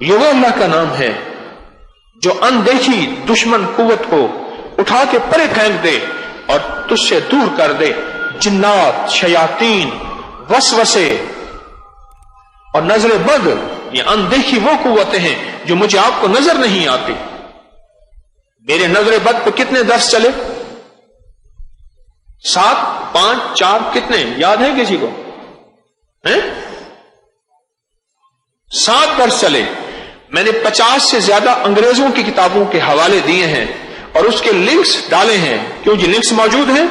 یہ وہ اللہ کا نام ہے جو اندیکھی دشمن قوت کو اٹھا کے پرے پھینک دے اور تجھ سے دور کر دے. جنات، شیاطین، وسوسے اور نظر بد، یہ اندیکھی وہ قوتیں ہیں جو مجھے آپ کو نظر نہیں آتی. میرے نظر بد پہ کتنے درس چلے؟ 7، 5، 4 کتنے یاد ہیں کسی کو؟ 7 درس چلے. میں نے 50 سے زیادہ انگریزوں کی کتابوں کے حوالے دیے ہیں اور اس کے لنکس ڈالے ہیں. کیوں جی لنکس موجود ہیں؟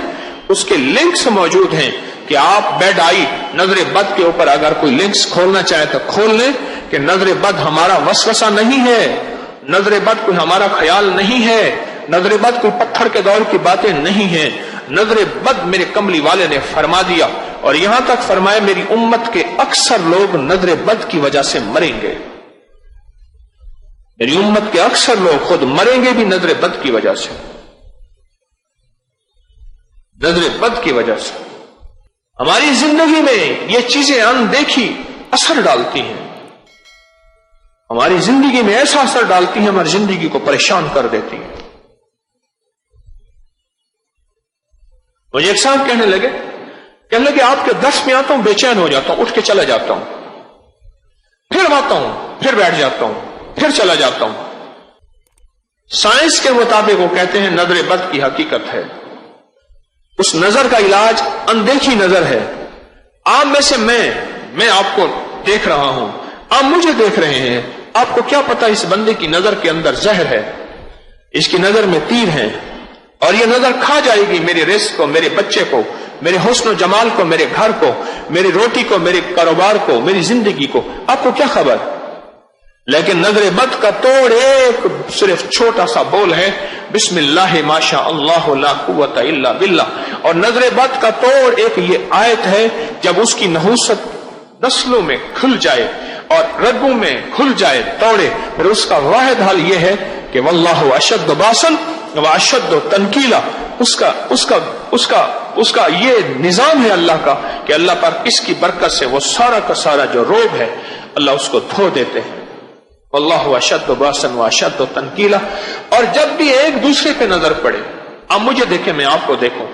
اس کے لنکس موجود ہیں کہ آپ بیڈ آئی نظر بد کے اوپر اگر کوئی لنکس کھولنا چاہے تو کھول لیں کہ نظر بد ہمارا وسوسہ نہیں ہے، نظر بد کوئی ہمارا خیال نہیں ہے، نظر بد کوئی پتھر کے دور کی باتیں نہیں ہیں. نظر بد میرے کملی والے نے فرما دیا اور یہاں تک فرمایا میری امت کے اکثر لوگ نظر بد کی وجہ سے مریں گے. میری امت کے اکثر لوگ خود مریں گے بھی نظر بد کی وجہ سے، نظر بد کی وجہ سے. ہماری زندگی میں یہ چیزیں اندیکھی اثر ڈالتی ہیں، ہماری زندگی میں ایسا اثر ڈالتی ہیں، ہماری زندگی کو پریشان کر دیتی ہیں. مجھے ایک صاحب کہنے لگے آپ کے درس میں آتا ہوں بے چین ہو جاتا ہوں، اٹھ کے چلا جاتا ہوں، پھر آتا ہوں، پھر بیٹھ جاتا ہوں، پھر چلا جاتا ہوں. سائنس کے مطابق وہ کہتے ہیں نظر بد کی حقیقت ہے. اس نظر کا علاج اندیکھی نظر ہے. آپ میں سے میں آپ کو دیکھ رہا ہوں، آپ مجھے دیکھ رہے ہیں، آپ کو کیا پتا اس بندے کی نظر کے اندر زہر ہے، اس کی نظر میں تیر ہے اور یہ نظر کھا جائے گی میرے رزق کو، میرے بچے کو، میرے حسن و جمال کو، میرے گھر کو، میری روٹی کو، میرے کاروبار کو، میری زندگی کو. آپ کو کیا خبر؟ لیکن نظر بد کا توڑ ایک صرف چھوٹا سا بول ہے، بسم اللہ ما شاء اللہ لا قوت الا باللہ. اور نظر بد کا توڑ ایک یہ آیت ہے، جب اس کی نحوست نسلوں میں کھل جائے اور رگوں میں کھل جائے توڑے، پھر اس کا واحد حل یہ ہے کہ واللہ اشد باسن واشد تنکیلا. اس کا یہ نظام ہے اللہ کا کہ اللہ پر اس کی برکت سے وہ سارا کا سارا جو روگ ہے اللہ اس کو دھو دیتے ہیں. واللہ اشد باسن واشد تنکیلا. اور جب بھی ایک دوسرے پہ نظر پڑے، آپ مجھے دیکھیں میں آپ کو دیکھوں،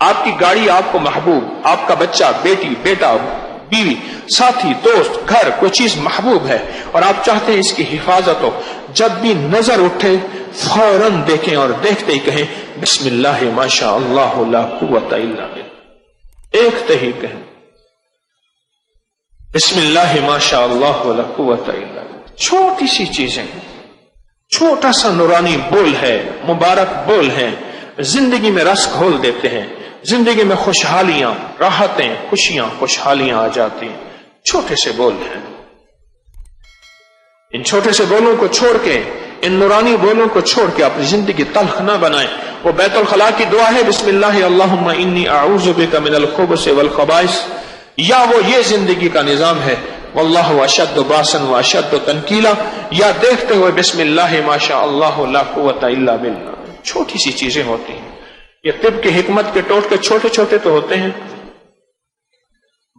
آپ کی گاڑی آپ کو محبوب، آپ کا بچہ، بیٹی، بیٹا، بیوی، ساتھی، دوست، گھر، کوئی چیز محبوب ہے اور آپ چاہتے ہیں اس کی حفاظت ہو، جب بھی نظر اٹھے فوراً دیکھیں اور دیکھتے ہی کہیں بسم اللہ ما شاء اللہ لا قوت الا باللہ. ایک ہی کہیں بسم اللہ ما شاء اللہ لا قوت الا باللہ. چھوٹی سی چیزیں، چھوٹا سا نورانی بول ہے، مبارک بول ہے، زندگی میں رس گھول دیتے ہیں، زندگی میں خوشحالیاں، راحتیں، خوشیاں، خوشحالیاں آ جاتی ہیں. چھوٹے سے بول ہیں. ان چھوٹے سے بولوں کو چھوڑ کے، ان نورانی بولوں کو چھوڑ کے اپنی زندگی تلخ نہ بنائیں. وہ بیت الخلاء کی دعا ہے بسم اللہ اللہم انی اعوذ بک من الخبث والخبائث، یا وہ یہ زندگی کا نظام ہے واللہ اشد باسن واشد تنکیلا، یا دیکھتے ہوئے بسم اللہ ما شاء اللہ لا قوت الا باللہ. چھوٹی سی چیزیں ہوتی ہیں. یہ طب کی حکمت کے ٹوٹکے چھوٹے چھوٹے تو ہوتے ہیں،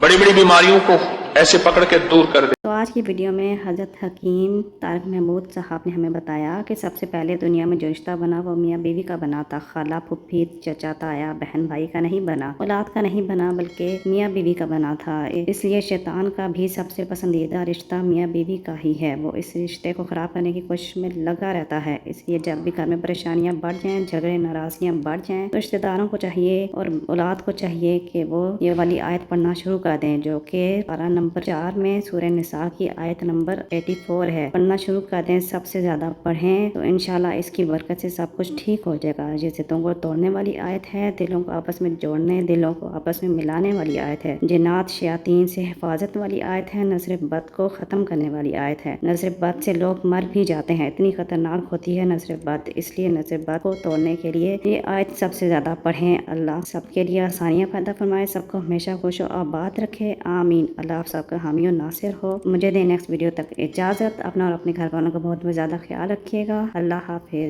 بڑی بڑی بیماریوں کو ایسے پکڑ کے دور کر دے. تو آج کی ویڈیو میں حضرت حکیم طارق محمود صاحب نے ہمیں بتایا کہ سب سے پہلے دنیا میں جو رشتہ بنا وہ میاں بیوی کا بنا تھا، خالہ، پھپھی، چچا، تایا، بہن بھائی کا نہیں بنا، اولاد کا نہیں بنا، بلکہ میاں بیوی کا بنا تھا. اس لیے شیطان کا بھی سب سے پسندیدہ رشتہ میاں بیوی کا ہی ہے. وہ اس رشتے کو خراب کرنے کی کوشش میں لگا رہتا ہے. اس لیے جب بھی گھر میں پریشانیاں بڑھ جائیں، جھگڑے، ناراضگیاں بڑھ جائیں، تو رشتہ داروں کو چاہیے اور اولاد کو چاہیے کہ وہ یہ والی آیت پڑھنا شروع کر دیں، جو کہ پارہ نمبر 4 میں سورہ نساء کی آیت نمبر 84 ہے. پڑھنا شروع کر دیں، سب سے زیادہ پڑھیں تو انشاءاللہ اس کی برکت سے سب کچھ ٹھیک ہو جائے گا. یہ ضدوں کو توڑنے والی آیت ہے، دلوں کو آپس میں جوڑنے، دلوں کو آپس میں ملانے والی آیت ہے، جنات، شیاطین سے حفاظت والی آیت ہے، نظر بد کو ختم کرنے والی آیت ہے. نظر بد سے لوگ مر بھی جاتے ہیں، اتنی خطرناک ہوتی ہے نظر بد. اس لیے نظر بد کو توڑنے کے لیے یہ آیت سب سے زیادہ پڑھیں. اللہ سب کے لیے آسانیاں پیدا فرمائے، سب کو ہمیشہ خوش و آباد رکھے، آمین. اللہ آپ سب کا حامی و ناصر ہو. مجھے دے نیکسٹ ویڈیو تک اجازت. اپنا اور اپنے گھر والوں کا بہت زیادہ خیال رکھیے گا. اللہ حافظ.